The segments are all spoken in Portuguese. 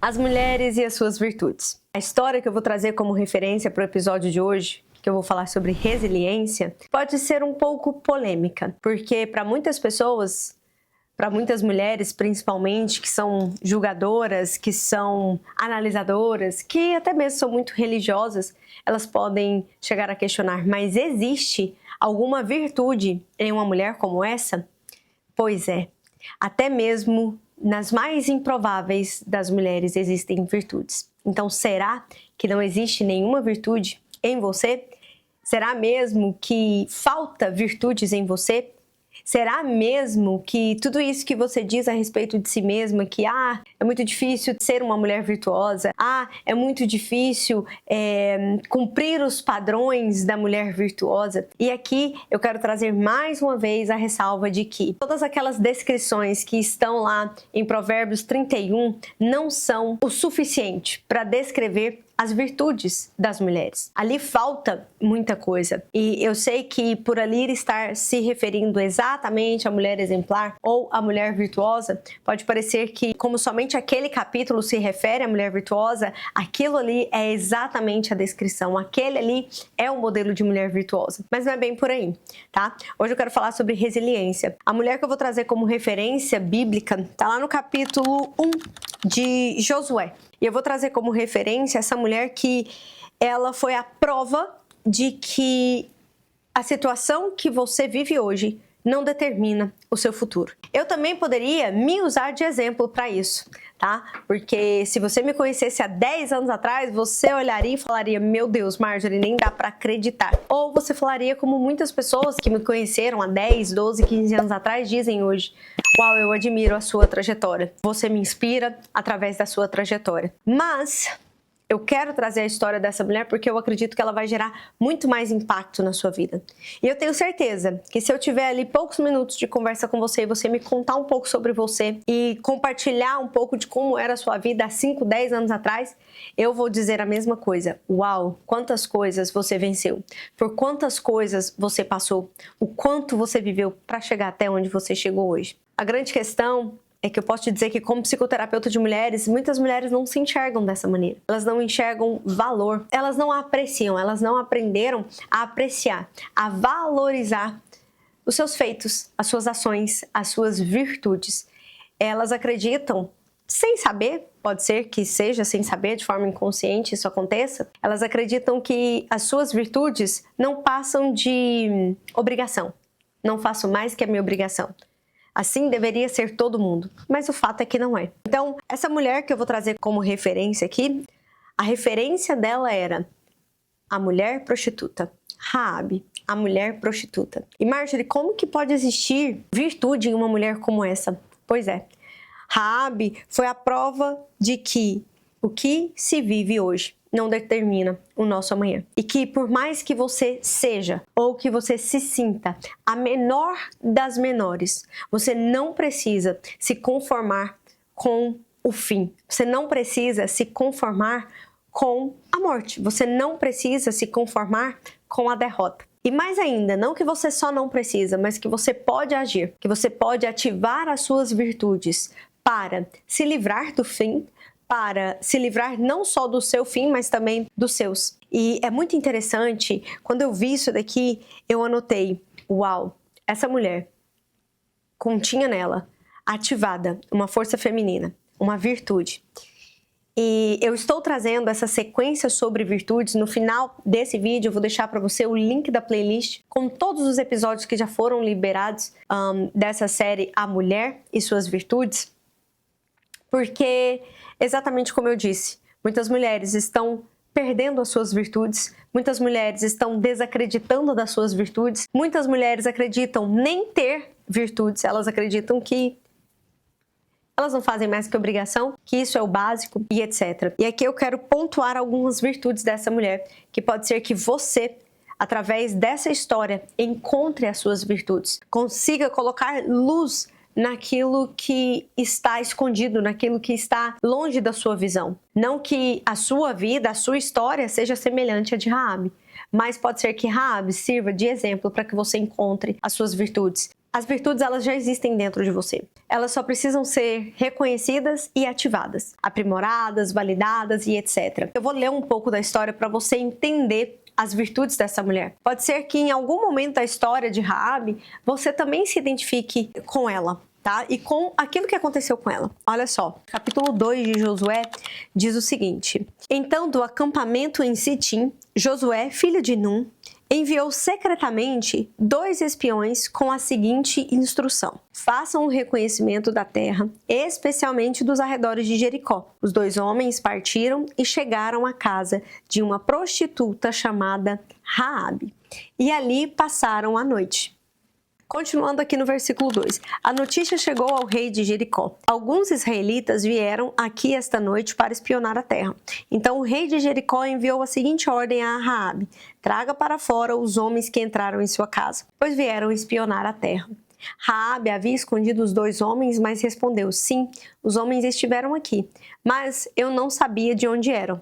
As mulheres e as suas virtudes. A história que eu vou trazer como referência para o episódio de hoje, que eu vou falar sobre resiliência, pode ser um pouco polêmica, porque para muitas pessoas, para muitas mulheres principalmente, que são julgadoras, que são analisadoras, que até mesmo são muito religiosas, elas podem chegar a questionar, mas existe alguma virtude em uma mulher como essa? Pois é, até mesmo nas mais improváveis das mulheres existem virtudes. Então, será que não existe nenhuma virtude em você? Será mesmo que falta virtudes em você? Será mesmo que tudo isso que você diz a respeito de si mesma, que é muito difícil ser uma mulher virtuosa, é muito difícil cumprir os padrões da mulher virtuosa? E aqui eu quero trazer mais uma vez a ressalva de que todas aquelas descrições que estão lá em Provérbios 31 não são o suficiente para descrever as virtudes das mulheres. Ali falta muita coisa. E eu sei que por ali estar se referindo exatamente à mulher exemplar ou à mulher virtuosa, pode parecer que, como somente aquele capítulo se refere à mulher virtuosa, aquilo ali é exatamente a descrição. Aquele ali é o modelo de mulher virtuosa. Mas não é bem por aí, tá? Hoje eu quero falar sobre resiliência. A mulher que eu vou trazer como referência bíblica tá lá no capítulo 1 de Josué. E eu vou trazer como referência essa mulher que ela foi a prova de que a situação que você vive hoje não determina o seu futuro. Eu também poderia me usar de exemplo para isso, tá? Porque se você me conhecesse há 10 anos atrás, você olharia e falaria, meu Deus, Marjorie, nem dá para acreditar. Ou você falaria como muitas pessoas que me conheceram há 10, 12, 15 anos atrás dizem hoje, uau, eu admiro a sua trajetória. Você me inspira através da sua trajetória. Mas eu quero trazer a história dessa mulher porque eu acredito que ela vai gerar muito mais impacto na sua vida. E eu tenho certeza que se eu tiver ali poucos minutos de conversa com você e você me contar um pouco sobre você e compartilhar um pouco de como era a sua vida há 5, 10 anos atrás, eu vou dizer a mesma coisa. Uau, quantas coisas você venceu, por quantas coisas você passou, o quanto você viveu para chegar até onde você chegou hoje. A grande questão é que eu posso te dizer que, como psicoterapeuta de mulheres, muitas mulheres não se enxergam dessa maneira. Elas não enxergam valor, elas não apreciam, elas não aprenderam a apreciar, a valorizar os seus feitos, as suas ações, as suas virtudes. Elas acreditam, sem saber, pode ser que seja sem saber, de forma inconsciente isso aconteça, elas acreditam que as suas virtudes não passam de obrigação. Não faço mais que a minha obrigação. Assim deveria ser todo mundo, mas o fato é que não é. Então, essa mulher que eu vou trazer como referência aqui, a referência dela era a mulher prostituta, Raabe, a mulher prostituta. E Marjorie, como que pode existir virtude em uma mulher como essa? Pois é, Raabe foi a prova de que o que se vive hoje não determina o nosso amanhã. E que por mais que você seja ou que você se sinta a menor das menores, você não precisa se conformar com o fim. Você não precisa se conformar com a morte. Você não precisa se conformar com a derrota. E mais ainda, não que você só não precisa, mas que você pode agir, que você pode ativar as suas virtudes para se livrar do fim, para se livrar não só do seu fim, mas também dos seus. E é muito interessante, quando eu vi isso daqui, eu anotei, uau, essa mulher continha nela, ativada, uma força feminina, uma virtude. E eu estou trazendo essa sequência sobre virtudes. No final desse vídeo eu vou deixar para você o link da playlist com todos os episódios que já foram liberados dessa série A Mulher e Suas Virtudes. Porque, exatamente como eu disse, muitas mulheres estão perdendo as suas virtudes, muitas mulheres estão desacreditando das suas virtudes, muitas mulheres acreditam nem ter virtudes, elas acreditam que elas não fazem mais que obrigação, que isso é o básico e etc. E aqui eu quero pontuar algumas virtudes dessa mulher, que pode ser que você, através dessa história, encontre as suas virtudes, consiga colocar luz naquilo que está escondido, naquilo que está longe da sua visão. Não que a sua vida, a sua história seja semelhante à de Raabe, mas pode ser que Raabe sirva de exemplo para que você encontre as suas virtudes. As virtudes, elas já existem dentro de você. Elas só precisam ser reconhecidas e ativadas, aprimoradas, validadas e etc. Eu vou ler um pouco da história para você entender as virtudes dessa mulher. Pode ser que em algum momento da história de Raabe, você também se identifique com ela, tá? E com aquilo que aconteceu com ela. Olha só, capítulo 2 de Josué diz o seguinte: Então, do acampamento em Sitim, Josué, filho de Num, enviou secretamente 2 espiões com a seguinte instrução: façam um reconhecimento da terra, especialmente dos arredores de Jericó. Os 2 homens partiram e chegaram à casa de uma prostituta chamada Raabe, e ali passaram a noite. Continuando aqui no versículo 2. A notícia chegou ao rei de Jericó. Alguns israelitas vieram aqui esta noite para espionar a terra. Então o rei de Jericó enviou a seguinte ordem a Raabe: traga para fora os homens que entraram em sua casa, pois vieram espionar a terra. Raabe havia escondido os 2 homens, mas respondeu: sim, os homens estiveram aqui, mas eu não sabia de onde eram.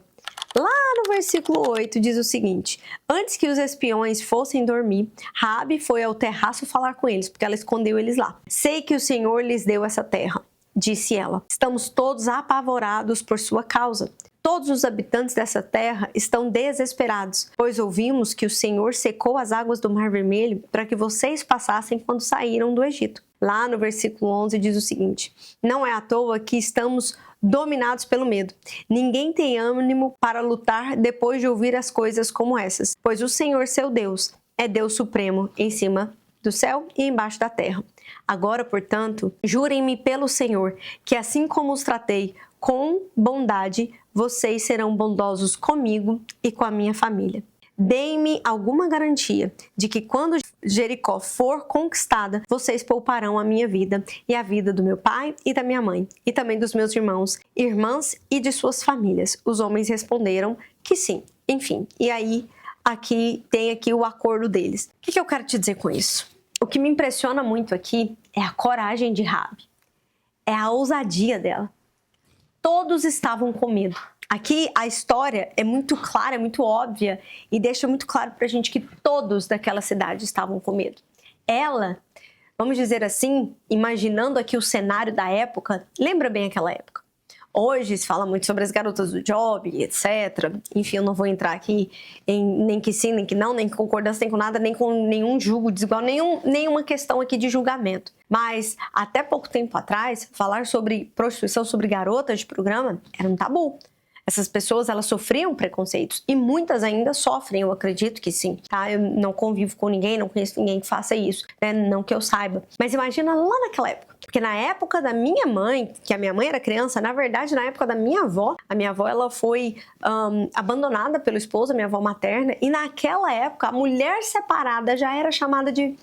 Lá no versículo 8 diz o seguinte: antes que os espiões fossem dormir, Raabe foi ao terraço falar com eles, porque ela escondeu eles lá. Sei que o Senhor lhes deu essa terra, disse ela. Estamos todos apavorados por sua causa. Todos os habitantes dessa terra estão desesperados, pois ouvimos que o Senhor secou as águas do Mar Vermelho para que vocês passassem quando saíram do Egito. Lá no versículo 11 diz o seguinte: não é à toa que estamos dominados pelo medo. Ninguém tem ânimo para lutar depois de ouvir as coisas como essas, pois o Senhor, seu Deus, é Deus supremo em cima do céu e embaixo da terra. Agora, portanto, jurem-me pelo Senhor, que assim como os tratei com bondade, vocês serão bondosos comigo e com a minha família. Deem-me alguma garantia de que quando Jericó for conquistada, vocês pouparão a minha vida e a vida do meu pai e da minha mãe, e também dos meus irmãos, irmãs e de suas famílias. Os homens responderam que sim. Enfim, e aí tem aqui o acordo deles. O que eu quero te dizer com isso? O que me impressiona muito aqui é a coragem de Raabe, é a ousadia dela. Todos estavam com medo. Aqui a história é muito clara, é muito óbvia e deixa muito claro pra gente que todos daquela cidade estavam com medo. Ela, vamos dizer assim, imaginando aqui o cenário da época, lembra bem aquela época. Hoje se fala muito sobre as garotas do Job, etc. Enfim, eu não vou entrar aqui em nem que sim, nem que não, nem com concordância, nem com nada, nem com nenhum julgo desigual, nenhuma questão aqui de julgamento. Mas até pouco tempo atrás, falar sobre prostituição, sobre garotas de programa, era um tabu. Essas pessoas, elas sofriam preconceitos e muitas ainda sofrem, eu acredito que sim, tá? Eu não convivo com ninguém, não conheço ninguém que faça isso, né? Não que eu saiba. Mas imagina lá naquela época. Porque na época da minha mãe, que a minha mãe era criança, na verdade, na época da minha avó, a minha avó, ela foi abandonada pelo esposo, a minha avó materna, e naquela época, a mulher separada já era chamada de...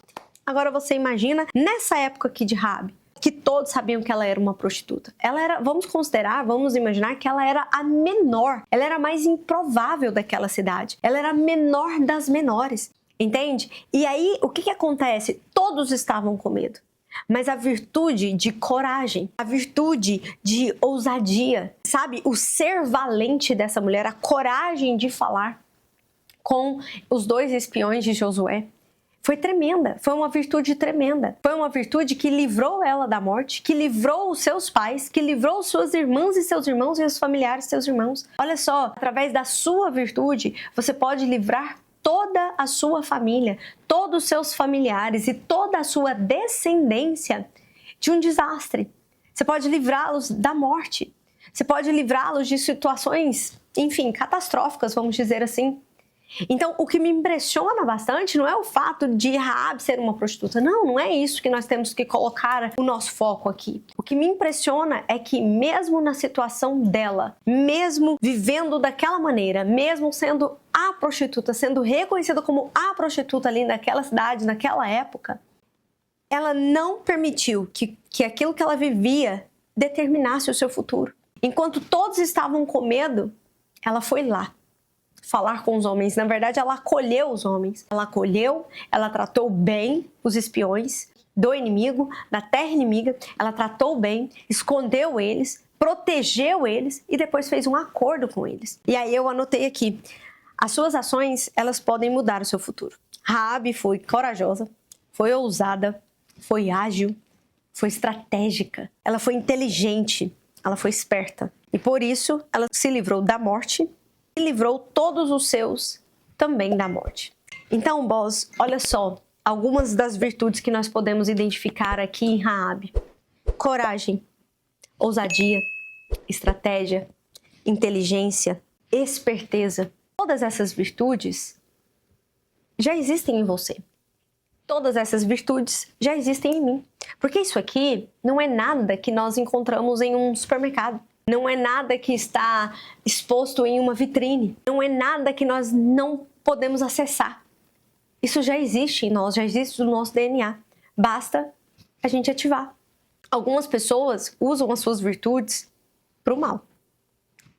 Agora você imagina, nessa época aqui de Raabe, que todos sabiam que ela era uma prostituta. Ela era, vamos imaginar que ela era a menor. Ela era a mais improvável daquela cidade. Ela era a menor das menores, entende? E aí, o que acontece? Todos estavam com medo. Mas a virtude de coragem, a virtude de ousadia, sabe? O ser valente dessa mulher, a coragem de falar com os 2 espiões de Josué, foi tremenda, foi uma virtude tremenda. Foi uma virtude que livrou ela da morte, que livrou os seus pais, que livrou suas irmãs e seus irmãos e os familiares de seus irmãos. Olha só, através da sua virtude, você pode livrar toda a sua família, todos os seus familiares e toda a sua descendência de um desastre. Você pode livrá-los da morte. Você pode livrá-los de situações, enfim, catastróficas, vamos dizer assim. Então, o que me impressiona bastante não é o fato de Raabe ser uma prostituta. Não é isso que nós temos que colocar o nosso foco aqui. O que me impressiona é que mesmo na situação dela, mesmo vivendo daquela maneira, mesmo sendo a prostituta, sendo reconhecida como a prostituta ali naquela cidade, naquela época, ela não permitiu que aquilo que ela vivia determinasse o seu futuro. Enquanto todos estavam com medo, ela foi lá falar com os homens. Na verdade, ela acolheu os homens. Ela acolheu, ela tratou bem os espiões do inimigo, da terra inimiga. Ela tratou bem, escondeu eles, protegeu eles e depois fez um acordo com eles. E aí eu anotei aqui, as suas ações, elas podem mudar o seu futuro. Raabe foi corajosa, foi ousada, foi ágil, foi estratégica, ela foi inteligente, ela foi esperta. E por isso ela se livrou da morte e livrou todos os seus também da morte. Então, Boaz, olha só algumas das virtudes que nós podemos identificar aqui em Raabe: coragem, ousadia, estratégia, inteligência, esperteza. Todas essas virtudes já existem em você. Todas essas virtudes já existem em mim. Porque isso aqui não é nada que nós encontramos em um supermercado. Não é nada que está exposto em uma vitrine. Não é nada que nós não podemos acessar. Isso já existe em nós, já existe no nosso DNA. Basta a gente ativar. Algumas pessoas usam as suas virtudes para o mal.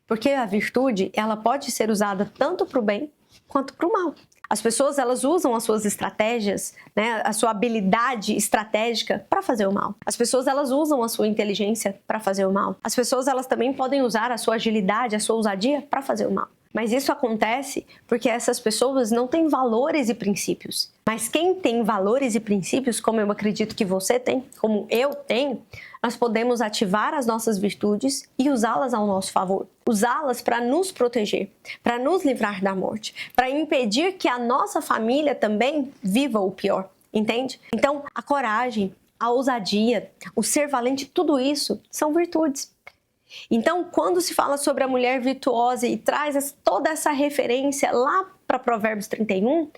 Porque a virtude, ela pode ser usada tanto para o bem quanto para o mal. As pessoas, elas usam as suas estratégias, né, a sua habilidade estratégica para fazer o mal. As pessoas, elas usam a sua inteligência para fazer o mal. As pessoas, elas também podem usar a sua agilidade, a sua ousadia para fazer o mal. Mas isso acontece porque essas pessoas não têm valores e princípios. Mas quem tem valores e princípios, como eu acredito que você tem, como eu tenho, nós podemos ativar as nossas virtudes e usá-las ao nosso favor. Usá-las para nos proteger, para nos livrar da morte, para impedir que a nossa família também viva o pior, entende? Então, a coragem, a ousadia, o ser valente, tudo isso são virtudes. Então, quando se fala sobre a mulher virtuosa e traz toda essa referência lá para Provérbios 31,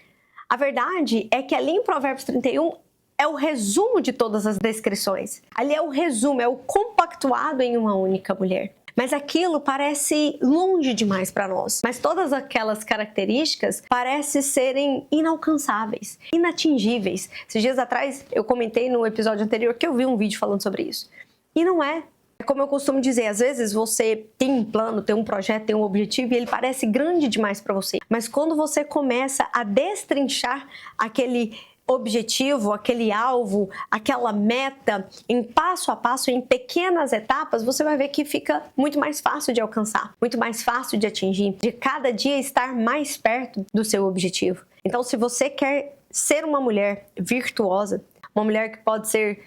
a verdade é que ali em Provérbios 31 é o resumo de todas as descrições. Ali é o resumo, é o compactuado em uma única mulher. Mas aquilo parece longe demais para nós. Mas todas aquelas características parecem serem inalcançáveis, inatingíveis. Esses dias atrás eu comentei no episódio anterior que eu vi um vídeo falando sobre isso. E não é. É como eu costumo dizer, às vezes você tem um plano, tem um projeto, tem um objetivo e ele parece grande demais para você. Mas quando você começa a destrinchar aquele objetivo, aquele alvo, aquela meta em passo a passo, em pequenas etapas, você vai ver que fica muito mais fácil de alcançar, muito mais fácil de atingir, de cada dia estar mais perto do seu objetivo. Então, se você quer ser uma mulher virtuosa, uma mulher que pode ser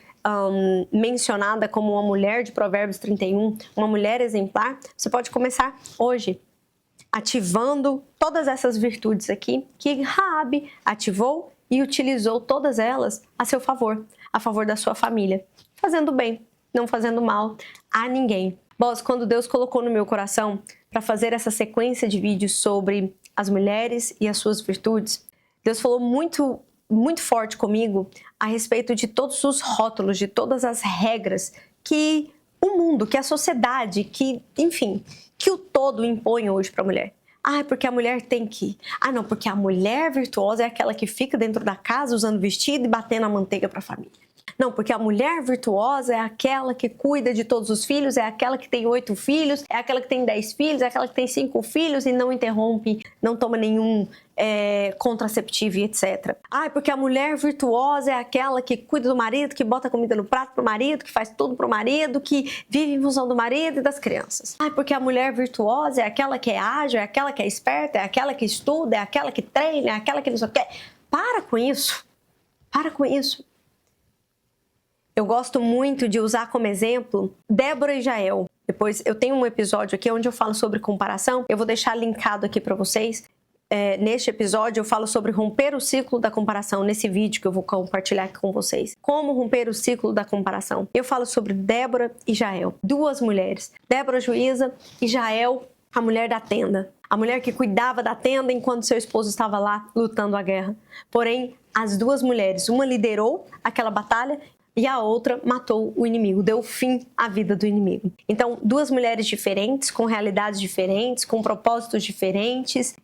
mencionada como uma mulher de Provérbios 31, uma mulher exemplar, você pode começar hoje, ativando todas essas virtudes aqui que Raabe ativou e utilizou todas elas a seu favor, a favor da sua família, fazendo bem, não fazendo mal a ninguém. Boaz, quando Deus colocou no meu coração para fazer essa sequência de vídeos sobre as mulheres e as suas virtudes, Deus falou muito forte comigo a respeito de todos os rótulos, de todas as regras que o mundo, que a sociedade, que, enfim, que o todo impõe hoje para a mulher. Ah, porque a mulher tem que... Ah, não, porque a mulher virtuosa é aquela que fica dentro da casa usando vestido e batendo a manteiga para a família. Não, porque a mulher virtuosa é aquela que cuida de todos os filhos, é aquela que tem 8 filhos, é aquela que tem 10 filhos, é aquela que tem 5 filhos e não interrompe, não toma nenhum contraceptivo e etc. Ah, porque a mulher virtuosa é aquela que cuida do marido, que bota comida no prato pro marido, que faz tudo pro marido, que vive em função do marido e das crianças. Ah, porque a mulher virtuosa é aquela que é ágil, é aquela que é esperta, é aquela que estuda, é aquela que treina, é aquela que não sei o quê. Para com isso. Para com isso. Eu gosto muito de usar como exemplo Débora e Jael. Depois eu tenho um episódio aqui onde eu falo sobre comparação. Eu vou deixar linkado aqui para vocês. Neste episódio eu falo sobre romper o ciclo da comparação, nesse vídeo que eu vou compartilhar aqui com vocês. Como romper o ciclo da comparação. Eu falo sobre Débora e Jael, 2 mulheres. Débora juíza e Jael, a mulher da tenda. A mulher que cuidava da tenda enquanto seu esposo estava lá lutando a guerra. Porém, as 2 mulheres, uma liderou aquela batalha e a outra matou o inimigo, deu fim à vida do inimigo. Então, 2 mulheres diferentes, com realidades diferentes, com propósitos diferentes,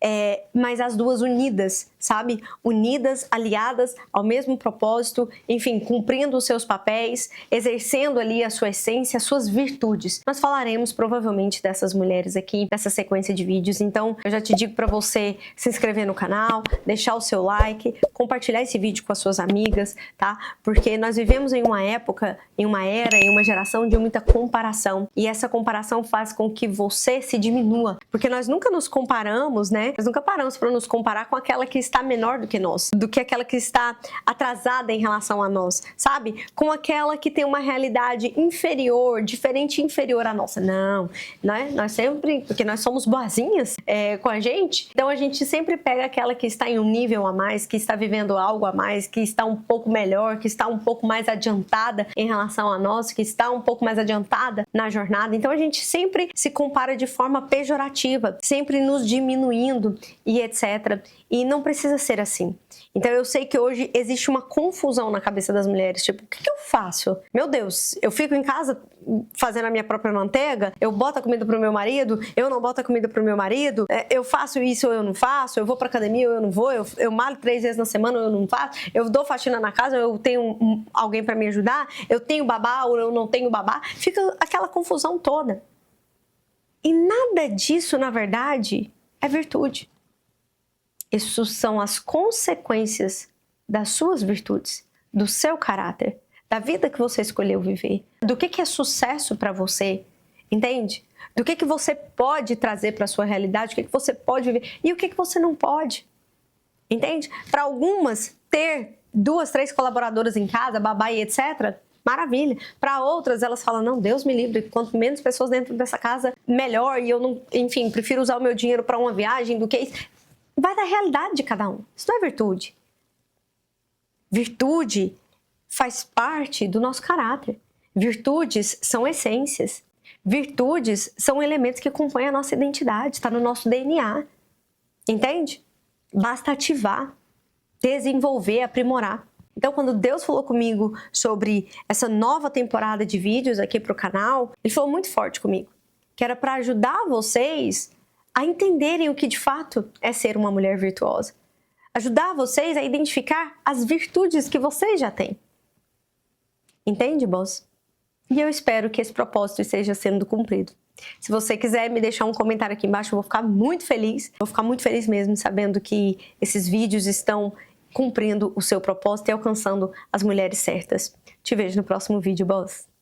mas as 2 unidas, sabe? Unidas, aliadas ao mesmo propósito, enfim, cumprindo os seus papéis, exercendo ali a sua essência, as suas virtudes. Nós falaremos provavelmente dessas mulheres aqui, nessa sequência de vídeos, então eu já te digo para você se inscrever no canal, deixar o seu like, compartilhar esse vídeo com as suas amigas, tá? Porque nós vivemos em em uma época, em uma era, em uma geração de muita comparação. E essa comparação faz com que você se diminua. Porque nós nunca nos comparamos, né? Nós nunca paramos para nos comparar com aquela que está menor do que nós, do que aquela que está atrasada em relação a nós, sabe? Com aquela que tem uma realidade inferior, diferente e inferior à nossa. Não, né? Nós sempre, porque nós somos boazinhas com a gente, então a gente sempre pega aquela que está em um nível a mais, que está vivendo algo a mais, que está um pouco melhor, que está um pouco mais adiantada em relação a nós, que está um pouco mais adiantada na jornada. Então a gente sempre se compara de forma pejorativa, sempre nos diminuindo e etc. E não precisa ser assim. Então eu sei que hoje existe uma confusão na cabeça das mulheres, tipo, o que eu faço? Meu Deus, eu fico em casa fazendo a minha própria manteiga? Eu boto a comida pro meu marido? Eu não boto a comida pro meu marido? Eu faço isso ou eu não faço? Eu vou pra academia ou eu não vou? Eu malho 3 vezes na semana ou eu não faço? Eu dou faxina na casa ou eu tenho alguém pra me ajudar? Eu tenho babá ou eu não tenho babá? Fica aquela confusão toda. E nada disso, na verdade, é virtude. Isso são as consequências das suas virtudes, do seu caráter, da vida que você escolheu viver, do que é sucesso para você, entende? Do que você pode trazer para a sua realidade, o que você pode viver e o que você não pode, entende? Para algumas, ter 2, 3 colaboradoras em casa, babá e etc., maravilha. Para outras, elas falam, não, Deus me livre, quanto menos pessoas dentro dessa casa, melhor, e eu não, enfim, prefiro usar o meu dinheiro para uma viagem do que isso. Vai da realidade de cada um. Isso não é virtude. Virtude faz parte do nosso caráter. Virtudes são essências. Virtudes são elementos que compõem a nossa identidade, está no nosso DNA. Entende? Basta ativar, desenvolver, aprimorar. Então, quando Deus falou comigo sobre essa nova temporada de vídeos aqui para o canal, Ele falou muito forte comigo, que era para ajudar vocês a entenderem o que de fato é ser uma mulher virtuosa. Ajudar vocês a identificar as virtudes que vocês já têm. Entende, boss? E eu espero que esse propósito esteja sendo cumprido. Se você quiser me deixar um comentário aqui embaixo, eu vou ficar muito feliz. Vou ficar muito feliz mesmo sabendo que esses vídeos estão cumprindo o seu propósito e alcançando as mulheres certas. Te vejo no próximo vídeo, boss.